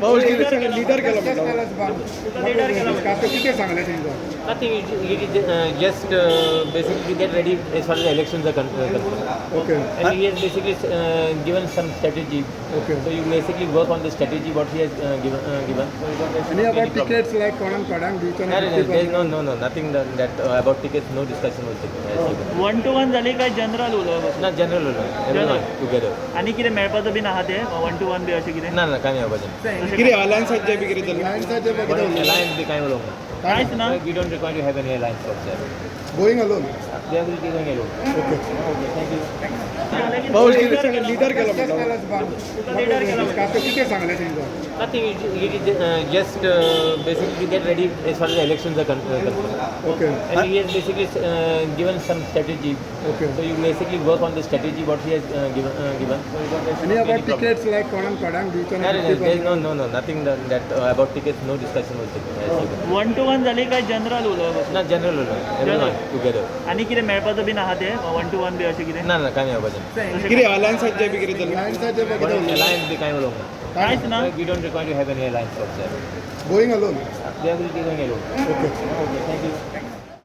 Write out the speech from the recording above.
Leader केला किती सांगले तेंका Nothing. It is just basically to get ready as far as the elections are concerned. Okay And he has basically given some strategy. Okay. So you basically work on the strategy what he has given. So you don't have आणि any about problem. tickets like कोणाक थोड्यांक दिवचे No, there is no, nothing that about tickets, no discussion was taken. 1-to-1 जाली काय general उलोवप Not general, everyone together. आनी कितें मेळपाचो बीन आहा ते 1-to-1 बी अशें कितें ना काय नाही बाबा. किती अलायन्साचे बी किती जालें लायन्साचे बघितलं Alliance बी काय उलोवंक ना. कांयच ना We don't require to have any alliance outside. Going alone They will be going alone. Okay Thank you. Leader केला किती सांगले तेंका Nothing. It is just basically to get ready as far as the elections are concerned. Okay And he has basically given some strategy. Okay. So you basically work on the strategy what he has given. So you don't have आणि any about problem. tickets like कोणाक थोड्यांक दिवचे There is no, nothing that about tickets, no discussion was taken. 1-to-1 जाली काय general उलोवप Not general, everyone together. आनी कितें मेळपाचो बीन आहा ते 1-to-1 बी अशें कितें ना काय नाही बाबा. किती अलायन्साचे बी किती जालें लायन्साचे बघितलं Alliance बी काय उलोवंक ना. कांयच ना We don't require to have any alliance outside. Going alone They will be going alone. Okay Thank you.